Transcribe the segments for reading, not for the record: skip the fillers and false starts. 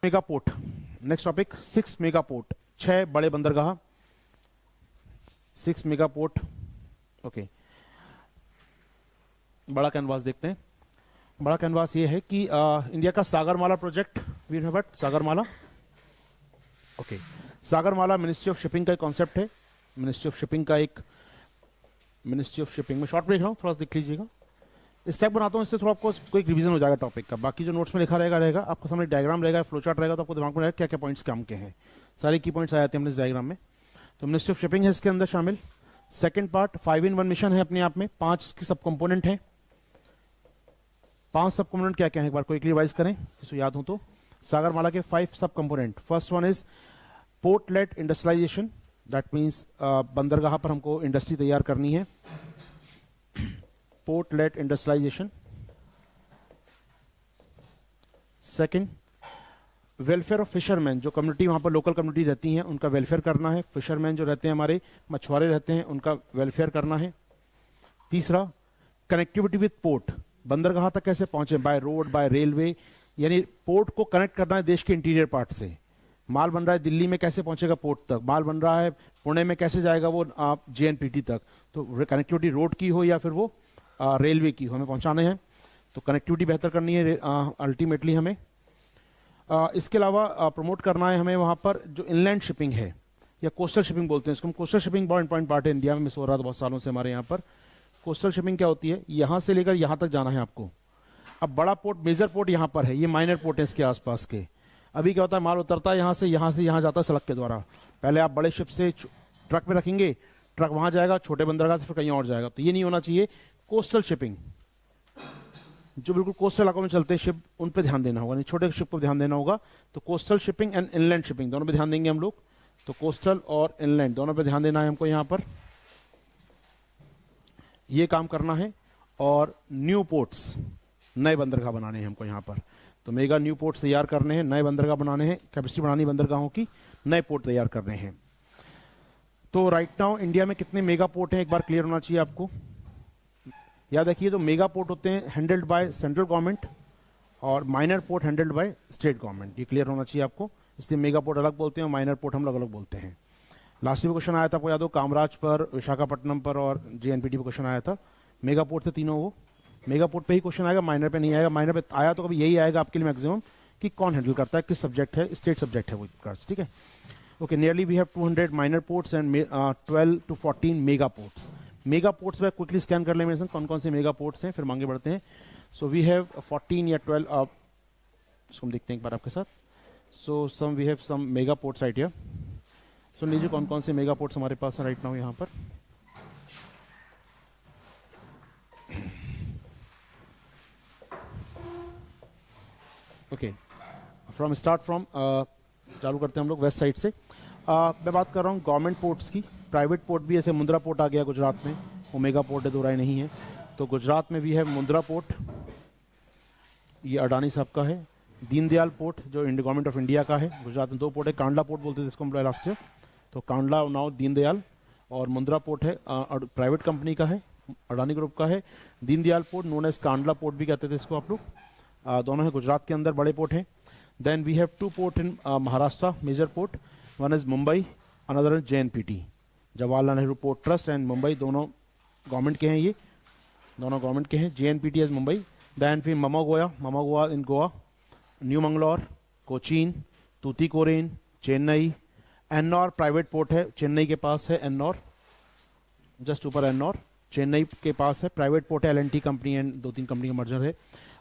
Mega port, next topic 6 mega port, 6 बड़े बंदरगाह, 6 mega port. Okay, बड़ा कैनवास देखते हैं। बड़ा कैनवास ये है कि इंडिया का Sagarmala project, Veer Bhatt, Sagarmala. Okay, Sagarmala ministry of shipping का एक कॉन्सेप्ट है, मिनिस्ट्री ऑफ शिपिंग का एक, मिनिस्ट्री ऑफ शिपिंग में शॉर्ट ब्रेक रहा हूँ, थोड़ा सा देख लीजिएगा। इस टाइप बनाता हूँ, इससे थोड़ा आपको कोई रिवीजन हो जाएगा टॉपिक का। बाकी जो नोट्स में लिखा रहेगा आपको सामने डायग्राम रहेगा, फ्लो चार्ट रहेगा, तो आपको दिमाग में रहेगा क्या क्या पॉइंट्स काम के हैं। सारे की पॉइंट्स आ जाते हैं अपने इस डायग्राम में। तो मिनिस्ट्री ऑफ शिपिंग है इसके अंदर शामिल। सेकंड पार्ट 5 in 1 मिशन है अपने आप में, 5 इसकी सब कंपोनेंट हैं। 5 सब कंपोनेंट क्या क्या है एक बार क्विकली रिवाइज करें जिसको याद हो तो। सागरमाला के 5 sub component. First one is port led industrialisation, that means बंदरगाह पर हमको इंडस्ट्री तैयार करनी है, port led industrialisation. Second, welfare of fisherman, जो कम्युनिटी वहां पर लोकल कम्युनिटी रहती हैं उनका वेलफेयर करना है। फिशरमैन जो रहते हैं हमारे मछुआरे रहते हैं उनका वेलफेयर करना है। तीसरा, कनेक्टिविटी विद पोर्ट, बंदरगाह तक कैसे पहुंचे, बाय रोड, बाय रेलवे, यानी पोर्ट को कनेक्ट करना है देश के इंटीरियर पार्ट से। माल बन रहा है दिल्ली में, कैसे पहुंचेगा पोर्ट तक, माल बन रहा है पुणे में, कैसे जाएगा वो JNPT तक। तो कनेक्टिविटी रोड की हो या फिर वो रेलवे की हो, हमें पहुंचाने हैं, तो कनेक्टिविटी बेहतर करनी है अल्टीमेटली हमें। इसके अलावा प्रमोट करना है हमें वहाँ पर जो इनलैंड शिपिंग है या कोस्टल शिपिंग बोलते हैं इसको हम। कोस्टल शिपिंग बहुत इंपॉर्टेंट पार्ट है इंडिया में, मिस हो रहा था बहुत सालों से हमारे यहाँ पर। कोस्टल शिपिंग क्या होती है, यहाँ से लेकर यहाँ तक जाना है आपको। अब बड़ा पोर्ट, मेजर पोर्ट यहाँ पर है, ये माइनर पोर्ट है इसके आसपास के। अभी क्या होता है, माल उतरता है यहाँ से यहाँ जाता है सड़क के द्वारा। पहले आप बड़े शिप से ट्रक पे रखेंगे, ट्रक वहाँ जाएगा, छोटे बंदरगाह से फिर कहीं और जाएगा। तो ये नहीं होना चाहिए। कोस्टल शिपिंग, जो बिल्कुल कोस्टल इलाकों में चलते हैं शिप, उन पे ध्यान देना होगा, नहीं छोटे शिप पर ध्यान देना होगा। तो coastal shipping and inland shipping दोनों पे ध्यान देंगे हम लोग। तो कोस्टल और इनलैंड दोनों पे ध्यान देना है हमको यहाँ पर, ये काम करना है। और न्यू पोर्ट्स, नए बंदरगाह बनाने हैं हमको यहाँ पर। तो मेगा न्यू पोर्ट्स तैयार करने हैं, नए बंदरगाह बनाने हैं, कैपेसिटी बढ़ानी बंदरगाहों की, नए पोर्ट तैयार करने हैं। तो राइट नाउ इंडिया में कितने मेगा पोर्ट हैं एक बार क्लियर होना चाहिए आपको। याद रखिए, तो मेगा पोर्ट होते हैं हैंडल्ड बाय सेंट्रल गवर्नमेंट और minor port handled by state government, ये क्लियर होना चाहिए आपको। इसलिए मेगा पोर्ट अलग बोलते हैं और माइनर पोर्ट हम लोग अलग बोलते हैं। लास्ट में क्वेश्चन आया था आपको याद हो, कामराज पर, विशाखापट्टनम पर और JNPT पर क्वेश्चन आया था। मेगा पोर्ट थे तीनों, वो मेगा पोर्ट पे ही क्वेश्चन आएगा, माइनर पे नहीं आएगा। माइनर पे आया तो कभी यही आएगा आपके लिए मैक्सिमम कि कौन हैंडल करता है, किस सब्जेक्ट है, स्टेट सब्जेक्ट है वो कार्ड्स, ठीक है। Okay, nearly we have 200 minor ports and 12 to 14 mega ports. Mega ports में क्विकली स्कैन कर लें कौन कौन से मेगा पोर्ट्स हैं, फिर आगे बढ़ते हैं। सो वी हैव 14 या 12, इसको हम देखते हैं एक बार आपके साथ। So some we have some mega ports right here. सुन लीजिए कौन कौन से मेगा पोर्ट्स हमारे पास हैं राइट नाउ यहाँ पर। ओके, फ्रॉम स्टार्ट फ्रॉम, चालू करते हैं हम लोग वेस्ट साइड से। मैं बात कर रहा हूँ गवर्नमेंट पोर्ट्स की। प्राइवेट पोर्ट भी, ऐसे मुंद्रा पोर्ट आ गया गुजरात में, वो मेगा पोर्ट है, दो राय नहीं है। तो गुजरात में भी है मुंद्रा पोर्ट, ये अडानी साहब का है। दीनदयाल पोर्ट जो गवर्नमेंट ऑफ इंडिया का है। गुजरात में 2 पोर्ट है, कांडला पोर्ट बोलते थे इसको हम लास्ट ईयर, तो कांडला नाउ दीनदयाल। और मुंद्रा पोर्ट है प्राइवेट कंपनी का है, अडानी ग्रुप का है। Deendayal port known as Kandla port भी कहते थे इसको आप लोग। दोनों है गुजरात के अंदर बड़े पोर्ट हैं। Then we have 2 port in Maharashtra, major port. One is Mumbai, another is JNPT, Jawaharlal Nehru port trust and Mumbai, दोनों गवर्नमेंट के हैं, ये दोनों गवर्नमेंट के हैं। JNPT as Mumbai. दैन फिर Marmagao in Goa, New Mangalore, Cochin, Tuticorin, Chennai. Ennore private port है, चेन्नई के पास है एन्नौर, जस्ट ऊपर एन्नौर चेन्नई के पास है। प्राइवेट पोर्ट है, L&T कंपनी एंड 2-3 कंपनी का मर्जर है।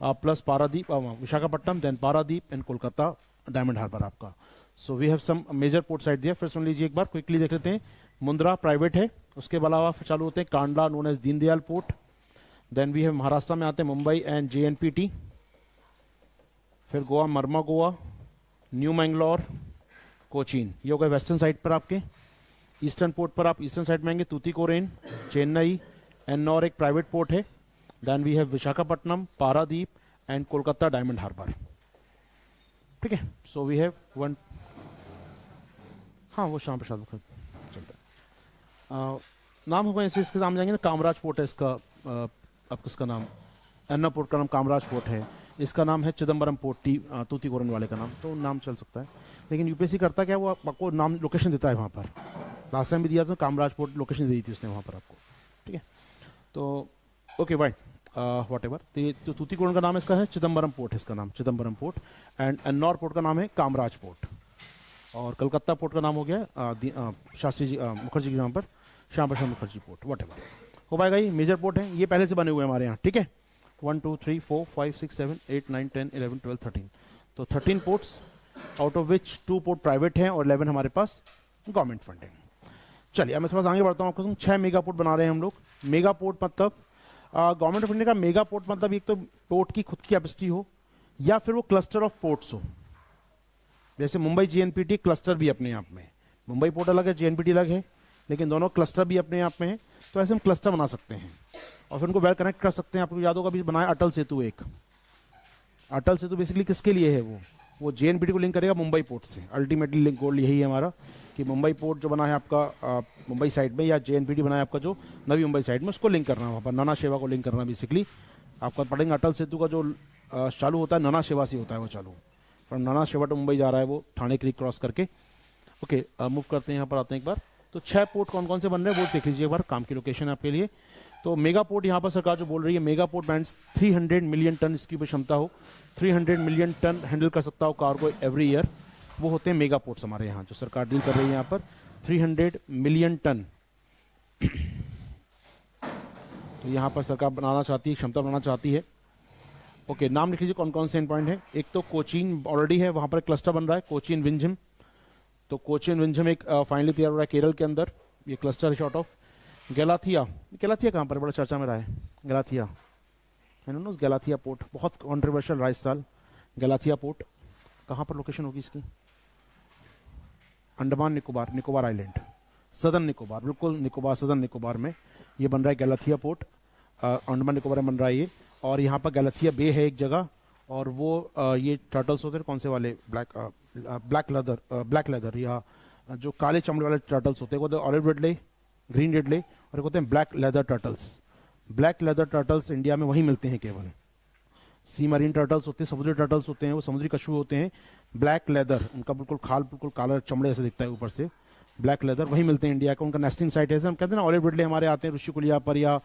Plus Paradip, Visakhapatnam, then Paradip and Kolkata Diamond Harbour आपका। So we have some major port side दिया। फिर सुन लीजिए एक बार क्विकली देख लेते हैं। मुंद्रा प्राइवेट है, उसके अलावा फिर चालू होते हैं Kandla known as Deendayal port. Then we have Maharashtra में आते हैं मुंबई एंड JNPT। फिर गोवा मर्मागोआ, न्यू मैंगलोर, कोचीन, ये हो गए वेस्टर्न साइड पर आपके। ईस्टर्न पोर्ट पर आप ईस्टर्न साइड में आएंगे, तूतीकोरिन, चेन्नई, एन्नौर एक प्राइवेट पोर्ट है। Then we have Visakhapatnam, Paradip and Kolkata Diamond Harbour, ठीक है। सो वी हैव 1, हाँ वो शाम प्रसाद चलता है। नाम होगा ऐसे, इसके नाम जाएंगे ना, कामराज पोर्ट है इसका, अब किसका नाम, अन्ना पोर्ट का नाम कामराज पोर्ट है। इसका नाम है चिदम्बरम पोर्ट, तूतीकोरन वाले का नाम, तो नाम चल सकता है। लेकिन यूपीएससी करता क्या, वो आपको नाम लोकेशन देता है वहाँ पर। लास्ट टाइम भी दिया था कामराज पोर्ट, लोकेशन दी थी उसने वहाँ पर आपको, ठीक है। तो ओके वाइट वॉट एवर, तो तूतीकोरन का नाम इसका है चिदम्बरम पोर्ट है इसका नाम, Chidambaram port. And Ennore port का नाम है कामराज पोर्ट। और कलकत्ता पोर्ट का नाम हो गया शास्त्री जी मुखर्जी के नाम पर, Shyam Prasad Mukherjee port, what ever हो पाएगा। ये मेजर पोर्ट है, ये पहले से बने हुए हैं हमारे यहाँ, ठीक है। 1 2 3 4 5 6 7 8 9 10 11 12 13, तो 13 ports, out of which 2 port private हैं और 11 हमारे पास गवर्नमेंट फंडिंग। चलिए अब मैं थोड़ा सा आगे बढ़ता हूँ आपको। 6 मेगा पोर्ट बना रहे हैं हम लोग। मेगा पोर्ट मतलब गवर्नमेंट ऑफ इंडिया का मेगा पोर्ट मतलब एक तो पोर्ट की खुद की कैपेसिटी हो, या फिर वो क्लस्टर ऑफ पोर्ट्स हो। जैसे मुंबई जेएनपीटी क्लस्टर भी अपने आप में, मुंबई पोर्ट अलग है, जेएनपीटी अलग है, लेकिन दोनों क्लस्टर भी अपने आप में है। तो ऐसे हम क्लस्टर बना सकते हैं और फिर उनको वेल कनेक्ट कर सकते हैं। आपको याद होगा भी बनाया अटल सेतु एक। अटल सेतु बेसिकली किसके लिए है, वो जेएनपीटी को लिंक करेगा मुंबई पोर्ट से। अल्टीमेटली लिंक गोल यही है हमारा कि मुंबई पोर्ट जो बना है आपका मुंबई साइड में, या जेएनपीटी बना है आपका जो नवी मुंबई साइड में, उसको लिंक करना है वहाँ पर, नाना शेवा को लिंक करना। बेसिकली आपका पढ़ेंगे अटल सेतु का जो चालू होता है नाना शेवा से होता है वो चालू, पर नाना शेवा टू मुंबई जा रहा है वो ठाणे क्रीक क्रॉस करके। ओके मूव करते हैं, यहाँ पर आते हैं एक बार। तो 6 पोर्ट कौन कौन से बन रहे हैं वो देख लीजिए एक बार, काम की लोकेशन है आपके लिए। तो मेगा पोर्ट यहाँ पर सरकार जो बोल रही है, मेगा पोर्ट बैंड्स 300 मिलियन टन इसकी क्षमता हो, 300 मिलियन टन हैंडल कर सकता हो कार्गो एवरी ईयर, वो होते हैं मेगा पोर्ट्स हमारे यहाँ जो सरकार डील कर रही है यहाँ पर। 300 मिलियन टन तो यहाँ पर सरकार बनाना चाहती है, क्षमता बनाना चाहती है। ओके नाम लिख लीजिए कौन कौन से एंड पॉइंट है। एक तो कोचीन ऑलरेडी है, वहाँ पर एक क्लस्टर बन रहा है कोचीन विंझम। तो कोचीन विंझम एक फाइनली तैयार हो रहा है केरल के अंदर, ये क्लस्टर है शॉर्ट ऑफ। गैलाथिया, गैलाथिया कहाँ पर बड़ा चर्चा में रहा है, गैलाथिया गैलाथिया पोर्ट बहुत कॉन्ट्रोवर्शियल रहा इस साल। गैलाथिया पोर्ट कहाँ पर लोकेशन होगी इसकी, अंडमान निकोबार, निकोबार आइलैंड, सदर्न निकोबार, बिल्कुल निकोबार सदर्न निकोबार में ये बन रहा है गैलाथिया पोर्ट। अंडमान निकोबार में बन रहा है ये। और यहाँ पर गैलाथिया बे है एक जगह, और वो ये टर्टल्स होते हैं कौन से वाले, ब्लैक लेदर या जो काले चमड़े वाले टर्टल्स होते हैं, वो ऑलिव रिडले, ग्रीन रिडले, और एक होते हैं black leather turtles. Black leather turtles India में वहीं मिलते हैं केवल। सी मरीन टर्टल्स होते हैं, समुद्री टर्टल्स होते हैं, वो समुद्री कछुए होते हैं। ब्लैक लेदर उनका बिल्कुल खाल बिल्कुल काला चमड़े ऐसे दिखता है ऊपर से, ब्लैक लेदर वहीं मिलते हैं इंडिया का। उनका नेस्टिंग साइट है, हम कहते हैं ना ऑलिव रिडले हमारे आते हैं ऋषिकुलिया पर या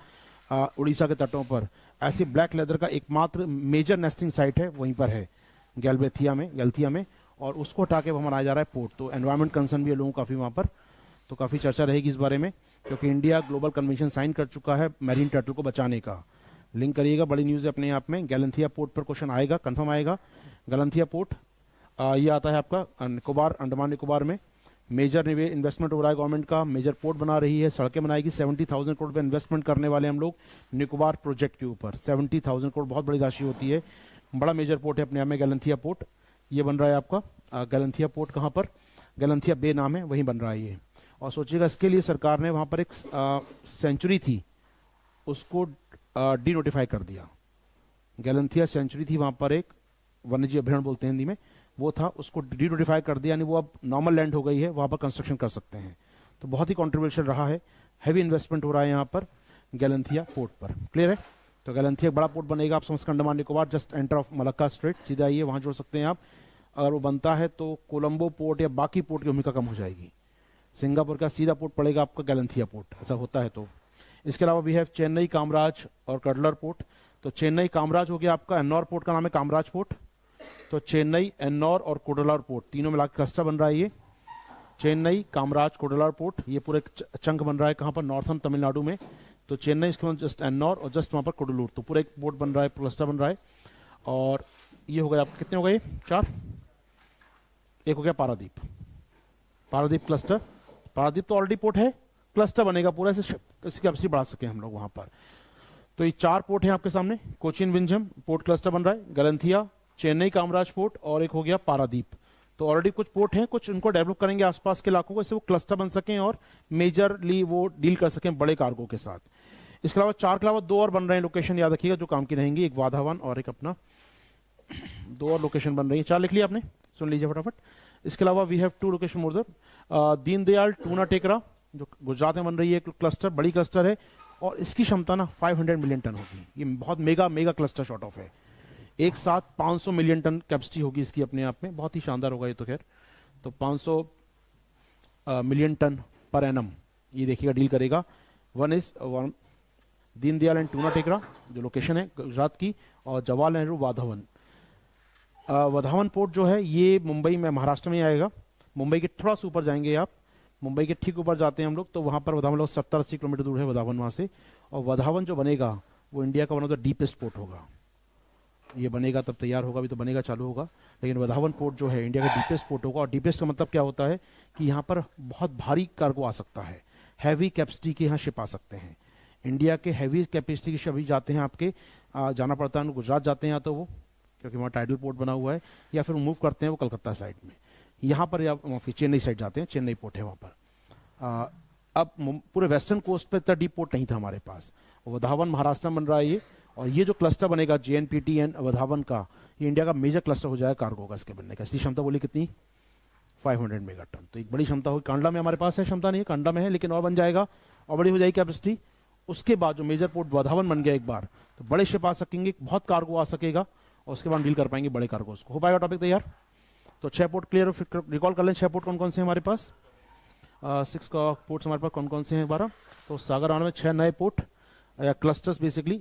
उड़ीसा के तटों पर, ऐसे ब्लैक लेदर का एकमात्र मेजर नेस्टिंग साइट है वहीं पर है गैलथिया में, और उसको हटा के बनाया जा रहा है पोर्ट। तो एनवायरमेंट कंसर्न भी है लोगों काफ़ी वहाँ पर, तो काफ़ी चर्चा रहेगी इस बारे में, क्योंकि इंडिया ग्लोबल कन्वेंशन साइन कर चुका है मैरीन टर्टल को बचाने का। लिंक करिएगा, बड़ी न्यूज़ है अपने आप में। गैलथिया पोर्ट पर क्वेश्चन आएगा, कंफर्म आएगा। गैलथिया पोर्ट ये आता है आपका निकोबार, अंडमान निकोबार में। मेजर इन्वेस्टमेंट हो रहा है गवर्नमेंट का, मेजर पोर्ट बना रही है, सड़कें बनाएगी। 70,000 करोड़ पे इन्वेस्टमेंट करने वाले हम लोग निकोबार प्रोजेक्ट के ऊपर। 70,000 करोड़ बहुत बड़ी राशि होती है, बड़ा मेजर पोर्ट है अपने आप में गैलथिया पोर्ट। ये बन रहा है आपका गैलथिया पोर्ट, कहाँ पर, गैलथिया बे नाम है, वहीं बन रहा है ये। और सोचिएगा इसके लिए सरकार ने वहाँ पर एक सेंचुरी थी उसको डी नोटिफाई कर दिया। गैलथिया सेंचुरी थी वहाँ पर, एक वन्यजीव अभ्यारण्य बोलते हैं हिंदी में, वो था, उसको डी नोटिफाई कर दिया, यानी वो अब नॉर्मल लैंड हो गई है, वहाँ पर कंस्ट्रक्शन कर सकते हैं। तो बहुत ही कॉन्ट्रोवर्शियल रहा है, हैवी इन्वेस्टमेंट हो रहा है यहाँ पर गैलथिया पोर्ट पर। क्लियर है। तो गैलथिया एक बड़ा पोर्ट बनेगा, आप समझ Andaman Nicobar, just enter of Malacca strait, सीधा आइए वहाँ जोड़ सकते हैं आप। अगर वो बनता है तो कोलंबो पोर्ट या बाकी पोर्ट की भूमिका कम हो जाएगी। सिंगापुर का सीधा पोर्ट पड़ेगा आपका गैलथिया पोर्ट, ऐसा होता है। तो इसके अलावा वी हैव चेन्नई, कामराज और कडलर पोर्ट। तो चेन्नई कामराज हो गया आपका, एन्नौर पोर्ट का नाम है कामराज पोर्ट। तो चेन्नई, एन्नौर और कोडलार पोर्ट तीनों मिलाकर क्लस्टर बन रहा है ये। चेन्नई, कामराज, कोडलार पोर्ट, ये पूरे चंक बन रहा है कहाँ पर, नॉर्थन तमिलनाडु में। तो चेन्नई, इसके बाद जस्ट एन्नौर और जस्ट वहाँ पर कोडलूर, तो पूरा एक पोर्ट बन रहा है, क्लस्टर बन रहा है। और ये हो गया आपके कितने हो गए, 4। एक हो गया पारादीप, पारादीप क्लस्टर। पारादीप तो ऑलरेडी पोर्ट है, क्लस्टर बनेगा पूरा, इसकी कैपेसिटी बढ़ा सके हम लोग वहाँ पर। तो ये 4 पोर्ट हैं आपके सामने। कोचीन विंझम पोर्ट क्लस्टर बन रहा है, गैलथिया, चेन्नई कामराज पोर्ट, और एक हो गया पारादीप। तो ऑलरेडी कुछ पोर्ट हैं, कुछ उनको डेवलप करेंगे आसपास के इलाकों को, इससे वो क्लस्टर बन सकें और मेजरली वो डील कर सकें बड़े कार्गो के साथ। इसके अलावा 4 के अलावा 2 और बन रहे हैं लोकेशन, याद रखिएगा, जो काम की रहेंगी। एक वाधावन और एक अपना 2 और लोकेशन बन रही है। 4 लिख लिया आपने, सुन लीजिए फटाफट। इसके अलावा we have 2 location more there. Deendayal Tuna Tekra जो गुजरात में बन रही है, एक क्लस्टर, बड़ी क्लस्टर है, और इसकी क्षमता ना 500 मिलियन टन होगी। ये बहुत मेगा क्लस्टर शॉर्ट ऑफ है। एक साथ 500 मिलियन टन कैपेसिटी होगी इसकी अपने आप में, बहुत ही शानदार होगा ये तो खैर। तो 500 मिलियन टन पर एनम ये देखिएगा डील करेगा। One is Deendayal and Tuna Tekra जो लोकेशन है गुजरात की, और जवाहरलाल नेहरू वाधावन। वधावन पोर्ट जो है ये मुंबई में महाराष्ट्र में आएगा। मुंबई के थोड़ा सा ऊपर जाएंगे आप, मुंबई के ठीक ऊपर जाते हैं हम लोग तो वहाँ पर वधावन लोग 70-80 किलोमीटर दूर है वधावन वहाँ से। और वधावन जो बनेगा वो इंडिया का one of the deepest port होगा। ये बनेगा तब तैयार होगा, अभी तो बनेगा चालू होगा, लेकिन वधावन पोर्ट जो है इंडिया का डीपेस्ट पोर्ट होगा। और डीपेस्ट का मतलब क्या होता है कि यहाँ पर बहुत भारी कार्गो आ सकता है, हैवी कैपेसिटी के यहाँ शिप आ सकते हैं। इंडिया के हैवी कैपेसिटी के शिप अभी जाते हैं आपके जाना पड़ता है गुजरात जाते हैं, या तो वो क्योंकि वहाँ टाइडल पोर्ट बना हुआ है, या फिर मूव करते हैं वो कलकत्ता साइड में, यहाँ पर या फिर चेन्नई साइड जाते हैं, चेन्नई पोर्ट है वहाँ पर। अब पूरे वेस्टर्न कोस्ट पे इतना डीप पोर्ट नहीं था हमारे पास, वधावन महाराष्ट्र में बन रहा है ये। और ये जो क्लस्टर बनेगा JNPT एंड वधावन का, ये इंडिया का मेजर क्लस्टर हो जाएगा कार्गो का इसके बनने का। इसकी क्षमता बोली कितनी, 500 मेगा टन, तो एक बड़ी क्षमता होगी। कांडला में हमारे पास है, क्षमता नहीं है कांडला में है, लेकिन और बन जाएगा और बड़ी हो जाएगी कैपेसिटी। उसके बाद जो मेजर पोर्ट वधावन बन गया एक बार, तो बड़े शिप आ सकेंगे, बहुत कार्गो आ सकेगा, और उसके बाद डील कर पाएंगे बड़े कार्गोस को। हो पाएगा टॉपिक तैयार। तो 6 पोर्ट क्लियर, रिकॉल कर लें 6 पोर्ट कौन कौन से हैं हमारे पास। 6 का पोर्ट्स हमारे पास कौन कौन से हैं 12। तो सागर आने में 6 नए पोर्ट या क्लस्टर्स बेसिकली